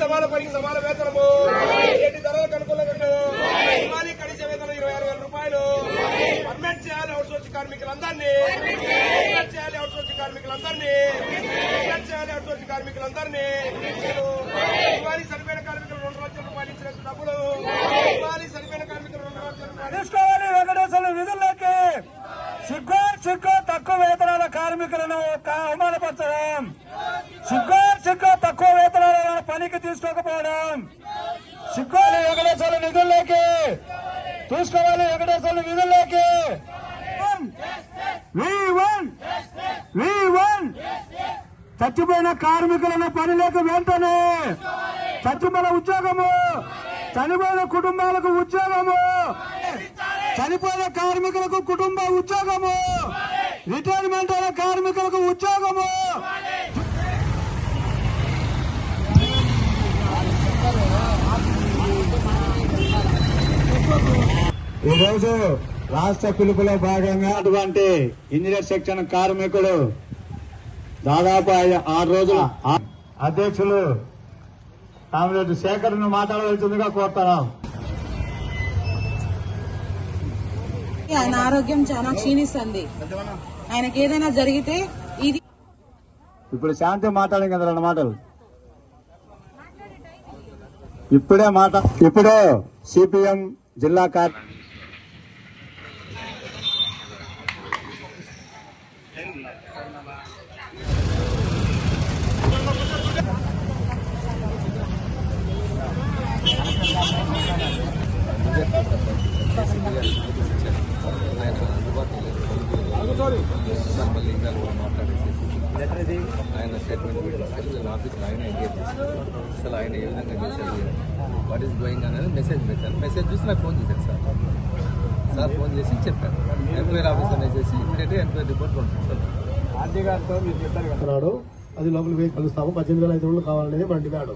సమాన పనికి సమాన వేతనము, ఏంటి ధరలకు అనుకూలంగా ఇవ్వాలి. కనీస వేతనం 26,000 రూపాయలు. పర్మనెంట్ చేయాలి అవుట్సోర్సింగ్ కార్మికులందరినీ, చేయాలి అవుట్సోర్సింగ్ కార్మికులందరినీ, చేయాలి అవుట్సోర్సింగ్ కార్మికులందరినీ ఇవ్వాలి. సరిపోయిన కార్మికులు 2 లక్షల రూపాయలు ఇచ్చినట్టు డబ్బులు ఇవ్వాలి. సరిపోయిన కార్మికులు 2 లక్షల రూపాయలు తీసుకోవాలి. వెంకటేశ్వర విధుల్లోకి సిగ్గు తక్కువ వేతనాల కార్మికులను అవమానపరచడం, సిగ్గు తక్కువ వేతనాల పనికి తీసుకోకపోవడం, సిగ్గులు వెంకటేశ్వర నిధుల్లోకి తీసుకోవాలి. వెంకటేశ్వర నిధుల్లోకి చచ్చిపోయిన కార్మికులను పనిలోకి వెంటనే, చచ్చిపోయిన ఉద్యోగము, చనిపోయిన కుటుంబాలకు ఉద్యోగము, చనిపోయిన కార్మికులకు కుటుంబ ఉద్యోగము, రిటైర్మెంట్ అయిన కార్మికులకు ఉద్యోగము. ఈరోజు రాష్ట్ర పిలుపులో భాగంగా అటువంటి ఇంజనీర్ సెక్షన్ కార్మికుడు దాదాపు 6 రోజుల అధ్యక్షులు కామ్రేడ్ శేఖర్ ను మాట్లాడవలసిందిగా కోరుతున్నాం. ఆయన ఆరోగ్యం చాలా క్షీణిస్తుంది. ఆయనకి ఏదైనా జరిగితే ఇది ఇప్పుడు శాంతి మాట్లాడింది కదా 2 మాటలు. ఇప్పుడే సిపిఎం జిల్లా ఆయన స్టేట్మెంట్ పెట్టేసి ఆఫీస్లో ఆయన ఎంగేజ్ చేశారు. అసలు ఆయన ఏ విధంగా చేశారు, వాట్ ఈస్ గోయింగ్ అనేది మెసేజ్ పెట్టాను. మెసేజ్ చూసి నాకు ఫోన్ చేశారు సార్ ఫోన్ చేసి చెప్పాను. ఎంక్వైరీ ఆఫీసర్ చేసి ఇమీడియట్గా ఎంక్వైరీ రిపోర్ట్ పంపించారు. ఆర్డీ గారితో మీరు చెప్పారు కదా, అది లోపలికి పోయి కలుస్తాము. 18,500 కావాలనేది మన డిమాండ్.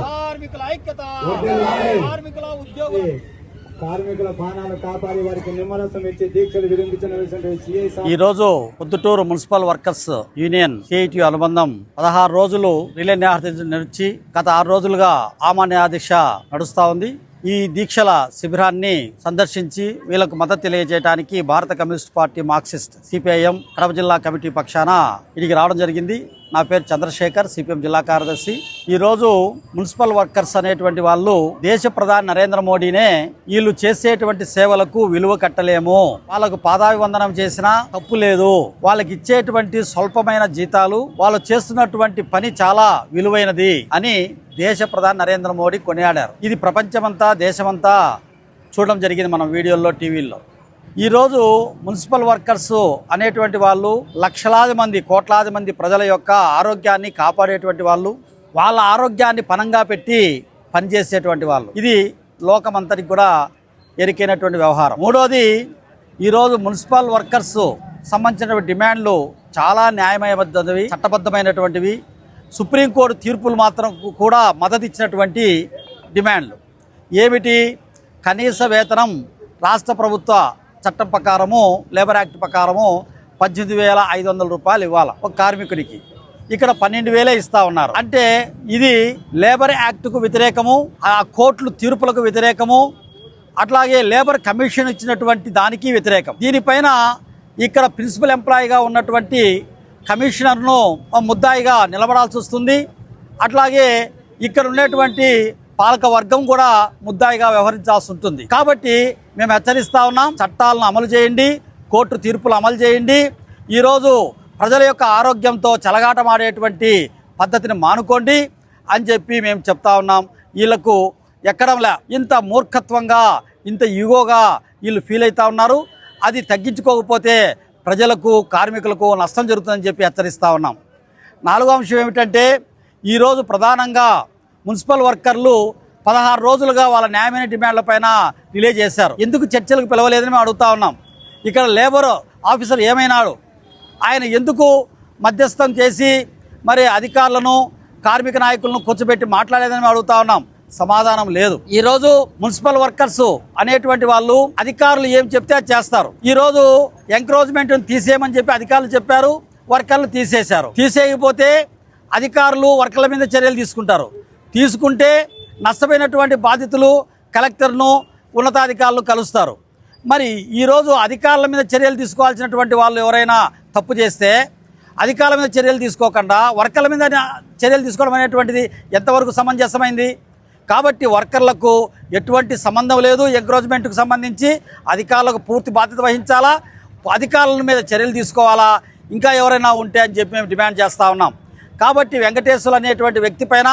కార్మికుల ఐక్యత, కార్మికుల ఉద్యోగం, కార్మికుల ప్రాణాలు కాపాడి వారికి నిమ్మరసం ఇచ్చి దీక్షలు విధించిన ఈ రోజు Proddatur municipal workers union CIT అనుబంధం 16 రోజులు రిలే నిరాహార నడిచి గత 6 రోజులుగా ఆమరణ నిరాదీక్ష నడుస్తా ఉంది. ఈ దీక్షల శిబిరాన్ని సందర్శించి వీళ్లకు మద్దతు తెలియజేయడానికి భారత communist party Marxist CPIM Kadapa జిల్లా కమిటీ పక్షాన ఇడికి రావడం జరిగింది. నా పేరు చంద్రశేఖర్, సిపిఎం జిల్లా కార్యదర్శి. ఈ రోజు మున్సిపల్ వర్కర్స్ అనేటువంటి వాళ్ళు దేశ ప్రధాని నరేంద్ర మోడీనే వీళ్ళు చేసేటువంటి సేవలకు విలువ కట్టలేము, వాళ్ళకు పాదాభివందనం చేసినా తప్పు లేదు, వాళ్ళకి ఇచ్చేటువంటి స్వల్పమైన జీతాలు, వాళ్ళు చేస్తున్నటువంటి పని చాలా విలువైనది అని దేశ ప్రధాని నరేంద్ర మోడీ కొనియాడారు. ఇది ప్రపంచమంతా దేశమంతా చూడడం జరిగింది మనం వీడియోల్లో, టీవీల్లో. ఈరోజు మున్సిపల్ వర్కర్స్ అనేటువంటి వాళ్ళు లక్షలాది మంది, కోట్లాది మంది ప్రజల యొక్క ఆరోగ్యాన్ని కాపాడేటువంటి వాళ్ళు, వాళ్ళ ఆరోగ్యాన్ని పణంగా పెట్టి పనిచేసేటువంటి వాళ్ళు. ఇది లోకమంతటికి కూడా ఎరికైనటువంటి వ్యవహారం. మూడోది, ఈరోజు మున్సిపల్ వర్కర్స్ సంబంధించిన డిమాండ్లు చాలా న్యాయమైనవి, చట్టబద్ధమైనటువంటివి. సుప్రీంకోర్టు తీర్పులు మాత్రం కూడా మద్దతు ఇచ్చినటువంటి డిమాండ్లు ఏమిటి? కనీస వేతనం రాష్ట్ర ప్రభుత్వ చట్టం ప్రకారము, లేబర్ యాక్ట్ ప్రకారము 18,500 రూపాయలు ఇవ్వాలి ఒక కార్మికుడికి. ఇక్కడ 12,000 ఇస్తా ఉన్నారు. అంటే ఇది లేబర్ యాక్ట్కు వ్యతిరేకము, ఆ కోర్టులు తీర్పులకు వ్యతిరేకము, అట్లాగే లేబర్ కమిషన్ ఇచ్చినటువంటి దానికి వ్యతిరేకం. దీనిపైన ఇక్కడ ప్రిన్సిపల్ ఎంప్లాయీగా ఉన్నటువంటి కమిషనర్ను ముద్దాయిగా నిలబడాల్సి వస్తుంది. అట్లాగే ఇక్కడ ఉన్నటువంటి పాలక వర్గం కూడా ముద్దాయిగా వ్యవహరించాల్సి ఉంటుంది. కాబట్టి మేము హెచ్చరిస్తా ఉన్నాం, చట్టాలను అమలు చేయండి, కోర్టు తీర్పులు అమలు చేయండి. ఈరోజు ప్రజల యొక్క ఆరోగ్యంతో చెలగాటమాడేటువంటి పద్ధతిని మానుకోండి అని చెప్పి మేము చెప్తా ఉన్నాం. వీళ్ళకు ఎక్కడంలా ఇంత మూర్ఖత్వంగా, ఇంత ఈగోగా వీళ్ళు ఫీల్ అవుతా ఉన్నారు. అది తగ్గించుకోకపోతే ప్రజలకు కార్మికులకు నష్టం జరుగుతుందని చెప్పి హెచ్చరిస్తూ ఉన్నాం. 4వ అంశం ఏమిటంటే ఈరోజు ప్రధానంగా మున్సిపల్ వర్కర్లు 16 రోజులుగా వాళ్ళ న్యాయమైన డిమాండ్లపైన డిలే చేశారు. ఎందుకు చర్చలకు పిలవలేదని మేము అడుగుతా ఉన్నాం. ఇక్కడ లేబర్ ఆఫీసర్ ఏమైనాడు? ఆయన ఎందుకు మధ్యస్థం చేసి మరి అధికారులను కార్మిక నాయకులను కూర్చోబెట్టి మాట్లాడేదని మేము అడుగుతా ఉన్నాం. సమాధానం లేదు. ఈరోజు మున్సిపల్ వర్కర్స్ అనేటువంటి వాళ్ళు అధికారులు ఏం చెప్తే అది చేస్తారు. ఈరోజు ఎంక్రోచ్మెంట్ తీసేయమని చెప్పి అధికారులు చెప్పారు, వర్కర్లు తీసేశారు. తీసేయకపోతే అధికారులు వర్కర్ల మీద చర్యలు తీసుకుంటారు. తీసుకుంటే నష్టపోయినటువంటి బాధితులు కలెక్టర్ను ఉన్నతాధికారులు కలుస్తారు. మరి ఈరోజు అధికారుల మీద చర్యలు తీసుకోవాల్సినటువంటి వాళ్ళు ఎవరైనా తప్పు చేస్తే అధికారుల మీద చర్యలు తీసుకోకుండా వర్కర్ల మీద చర్యలు తీసుకోవడం అనేటువంటిది ఎంతవరకు సమంజసమైంది? కాబట్టి వర్కర్లకు ఎటువంటి సంబంధం లేదు. ఎంక్రోచ్మెంట్కు సంబంధించి అధికారులకు పూర్తి బాధ్యత వహించాలా, అధికారుల మీద చర్యలు తీసుకోవాలా, ఇంకా ఎవరైనా ఉంటే అని చెప్పి మేము డిమాండ్ చేస్తూ ఉన్నాం. కాబట్టి వెంకటేశ్వర్లు అనేటువంటి వ్యక్తి పైన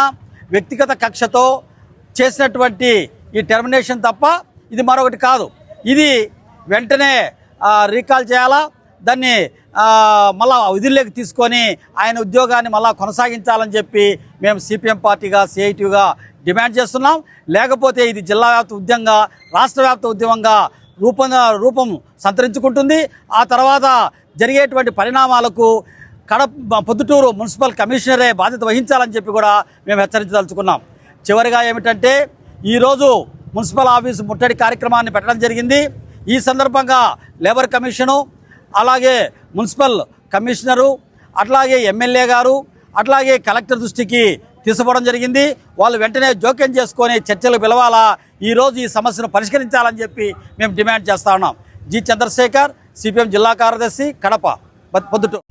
వ్యక్తిగత కక్షతో చేసినటువంటి ఈ టెర్మినేషన్ తప్ప ఇది మరొకటి కాదు. ఇది వెంటనే రీకాల్ చేయాలా, దాన్ని మళ్ళా విధుల్లోకి తీసుకొని ఆయన ఉద్యోగాన్ని మళ్ళా కొనసాగించాలని చెప్పి మేము సిపిఎం పార్టీగా సిఐటిగా డిమాండ్ చేస్తున్నాం. లేకపోతే ఇది జిల్లా వ్యాప్త ఉద్యమంగా రాష్ట్ర వ్యాప్త ఉద్యమంగా రూపం సంతరించుకుంటుంది. ఆ తర్వాత జరిగేటువంటి పరిణామాలకు పొద్దుటూరు మున్సిపల్ కమిషనరే బాధ్యత వహించాలని చెప్పి కూడా మేము హెచ్చరించదలుచుకున్నాం. చివరిగా ఏమిటంటే ఈరోజు మున్సిపల్ ఆఫీసు ముట్టడి కార్యక్రమాన్ని పెట్టడం జరిగింది. ఈ సందర్భంగా లేబర్ కమిషను, అలాగే మున్సిపల్ కమిషనరు, అట్లాగే ఎమ్మెల్యే గారు, అట్లాగే కలెక్టర్ దృష్టికి తీసుకోవడం జరిగింది. వాళ్ళు వెంటనే జోక్యం చేసుకొని చర్చలు పిలవాలా, ఈరోజు ఈ సమస్యను పరిష్కరించాలని చెప్పి మేము డిమాండ్ చేస్తా ఉన్నాం. జి చంద్రశేఖర్, సిపిఎం జిల్లా కార్యదర్శి, కడప, పొద్దుటూరు.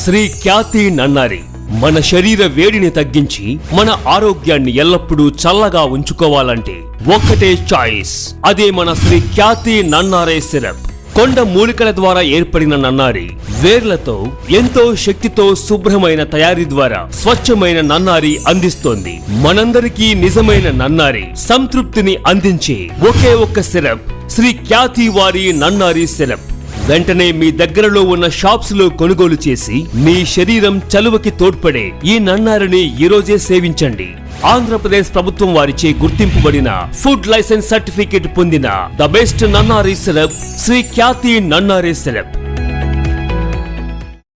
శ్రీ ఖ్యాతి నన్నారి మన శరీర వేడిని తగ్గించి మన ఆరోగ్యాన్ని ఎల్లప్పుడూ చల్లగా ఉంచుకోవాలంటే ఒక్కటే చాయిస్, అదే మన శ్రీ ఖ్యాతి నన్నారే సిరప్. కొండ మూలికల ద్వారా ఏర్పడిన నన్నారి వేర్లతో ఎంతో శక్తితో శుభ్రమైన తయారీ ద్వారా స్వచ్ఛమైన నన్నారి అందిస్తోంది. మనందరికీ నిజమైన నన్నారి సంతృప్తిని అందించే ఒకే ఒక్క సిరప్ శ్రీ ఖ్యాతి వారి నన్నారి సిరప్. వెంటనే మీ దగ్గరలో ఉన్న షాప్స్ లో కొనుగోలు చేసి మీ శరీరం చలువకి తోడ్పడే ఈ నన్నారిని ఈరోజే సేవించండి. ఆంధ్రప్రదేశ్ ప్రభుత్వం వారిచే గుర్తింపుబడిన ఫుడ్ లైసెన్స్ సర్టిఫికేట్ పొందిన the best nannari syrup Shri Khyati nannari syrup.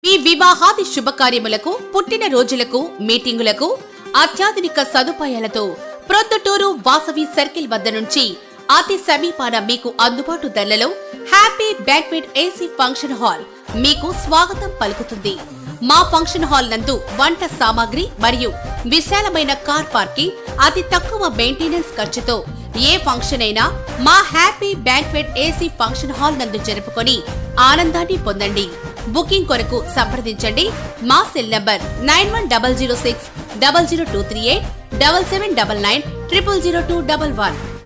మీ వివాహాది శుభకార్యములకు, పుట్టిన రోజులకు, మీటింగులకు అత్యాధునిక సదుపాయాలతో ప్రొద్దుటూరు వాసవి సర్కిల్ వద్ద నుంచి అతి సమీపాన మీకు అందుబాటు ధరలలో happy banquet AC function hall మీకు స్వాగతం పలుకుతుంది. మా ఫంక్షన్ హాల్ నందు వంట సామాగ్రి మరియు విశాలమైన కార్ పార్కింగ్, అతి తక్కువ మెయింటెనెన్స్ ఖర్చుతో ఏ ఫంక్షన్ అయినా మా happy banquet AC function hall నందు జరుపుకొని ఆనందాన్ని పొందండి. బుకింగ్ కొరకు సంప్రదించండి. మా సెల్ నంబర్ 9100600238 7799 000211.